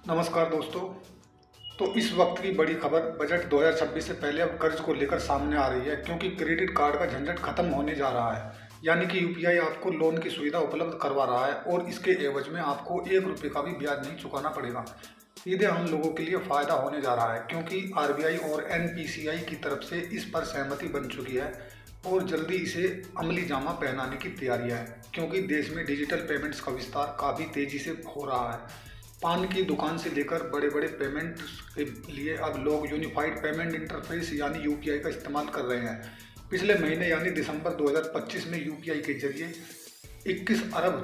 नमस्कार दोस्तों। तो इस वक्त की बड़ी खबर बजट 2026 से पहले अब कर्ज को लेकर सामने आ रही है, क्योंकि क्रेडिट कार्ड का झंझट खत्म होने जा रहा है। यानी कि यूपीआई आपको लोन की सुविधा उपलब्ध करवा रहा है और इसके एवज में आपको 1 रुपये का भी ब्याज नहीं चुकाना पड़ेगा। सीधे हम लोगों के लिए फायदा होने जा रहा है, क्योंकि आरबीआई और एनपीसीआई की तरफ से इस पर सहमति बन चुकी है और जल्दी इसे अमली जामा पहनाने की तैयारी है, क्योंकि देश में डिजिटल पेमेंट्स का विस्तार काफ़ी तेज़ी से हो रहा है। पान की दुकान से लेकर बड़े बड़े पेमेंट के लिए अब लोग यूनिफाइड पेमेंट इंटरफेस यानी यूपीआई का इस्तेमाल कर रहे हैं। पिछले महीने यानी दिसंबर 2025 में यूपीआई के जरिए 21 अरब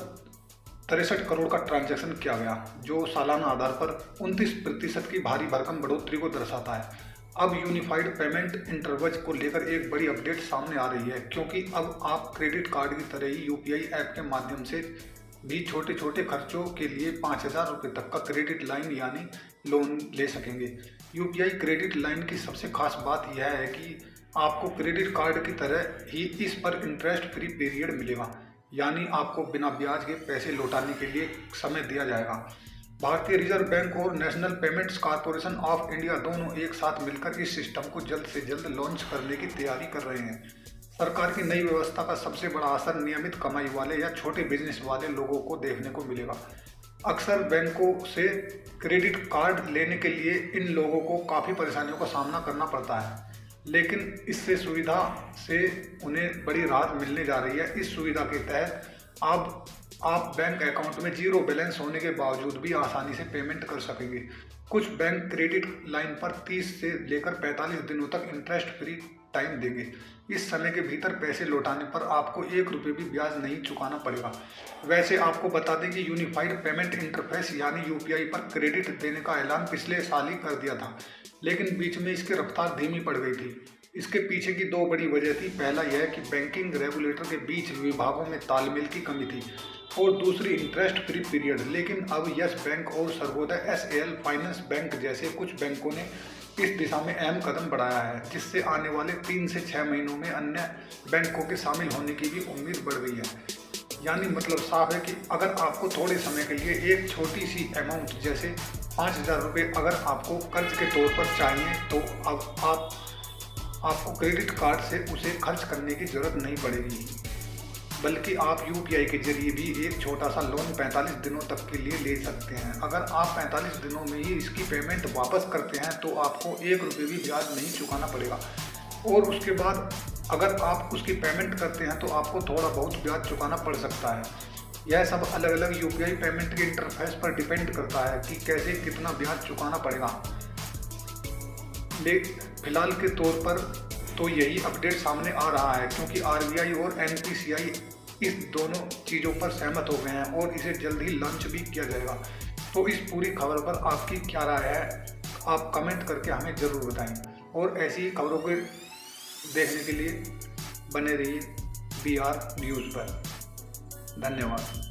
63 करोड़ का ट्रांजैक्शन किया गया, जो सालाना आधार पर 29% की भारी भरकम बढ़ोतरी को दर्शाता है। अब यूनिफाइड पेमेंट इंटरफेस को लेकर एक बड़ी अपडेट सामने आ रही है, क्योंकि अब आप क्रेडिट कार्ड की तरह ही यूपीआई ऐप के माध्यम से भी छोटे छोटे खर्चों के लिए 5,000 रुपये तक का क्रेडिट लाइन यानी लोन ले सकेंगे। यूपीआई क्रेडिट लाइन की सबसे खास बात यह है कि आपको क्रेडिट कार्ड की तरह ही इस पर इंटरेस्ट फ्री पीरियड मिलेगा, यानी आपको बिना ब्याज के पैसे लौटाने के लिए समय दिया जाएगा। भारतीय रिजर्व बैंक और national payments corporation of India दोनों एक साथ मिलकर इस सिस्टम को जल्द से जल्द लॉन्च करने की तैयारी कर रहे हैं। सरकार की नई व्यवस्था का सबसे बड़ा असर नियमित कमाई वाले या छोटे बिजनेस वाले लोगों को देखने को मिलेगा। अक्सर बैंकों से क्रेडिट कार्ड लेने के लिए इन लोगों को काफ़ी परेशानियों का सामना करना पड़ता है, लेकिन इससे सुविधा से उन्हें बड़ी राहत मिलने जा रही है। इस सुविधा के तहत अब आप बैंक अकाउंट में जीरो बैलेंस होने के बावजूद भी आसानी से पेमेंट कर सकेंगे। कुछ बैंक क्रेडिट लाइन पर 30 से लेकर 45 दिनों तक इंटरेस्ट फ्री टाइम देंगे। इस समय के भीतर पैसे लौटाने पर आपको 1 रुपये भी ब्याज नहीं चुकाना पड़ेगा। वैसे आपको बता दें कि यूनिफाइड पेमेंट इंटरफेस यानी यूपीआई पर क्रेडिट देने का ऐलान पिछले साल ही कर दिया था, लेकिन बीच में इसकी रफ्तार धीमी पड़ गई थी। इसके पीछे की दो बड़ी वजह थी। पहला यह कि बैंकिंग रेगुलेटर के बीच विभागों में तालमेल की कमी थी और दूसरी इंटरेस्ट फ्री पीरियड। लेकिन अब यस बैंक और सर्वोदय एसएल फाइनेंस बैंक जैसे कुछ बैंकों ने इस दिशा में अहम कदम बढ़ाया है, जिससे आने वाले 3 से 6 महीनों में अन्य बैंकों के शामिल होने की भी उम्मीद बढ़ गई है। यानी मतलब साफ है कि अगर आपको थोड़े समय के लिए एक छोटी सी अमाउंट जैसे 5,000 रुपये अगर आपको कर्ज के तौर पर चाहिए, तो अब आपको क्रेडिट कार्ड से उसे खर्च करने की ज़रूरत नहीं पड़ेगी, बल्कि आप यूपीआई के जरिए भी एक छोटा सा लोन 45 दिनों तक के लिए ले सकते हैं। अगर आप 45 दिनों में ही इसकी पेमेंट वापस करते हैं तो आपको 1 रुपये भी ब्याज नहीं चुकाना पड़ेगा, और उसके बाद अगर आप उसकी पेमेंट करते हैं तो आपको थोड़ा बहुत ब्याज चुकाना पड़ सकता है। यह सब अलग अलग यूपीआई पेमेंट के इंटरफेस पर डिपेंड करता है कि कैसे कितना ब्याज चुकाना पड़ेगा। फिलहाल के तौर पर तो यही अपडेट सामने आ रहा है, क्योंकि आरबीआई और एनपीसीआई इस दोनों चीज़ों पर सहमत हो गए हैं और इसे जल्द ही लॉन्च भी किया जाएगा। तो इस पूरी खबर पर आपकी क्या राय है, आप कमेंट करके हमें ज़रूर बताएं, और ऐसी ही खबरों को देखने के लिए बने रहिए BR न्यूज़ पर। धन्यवाद।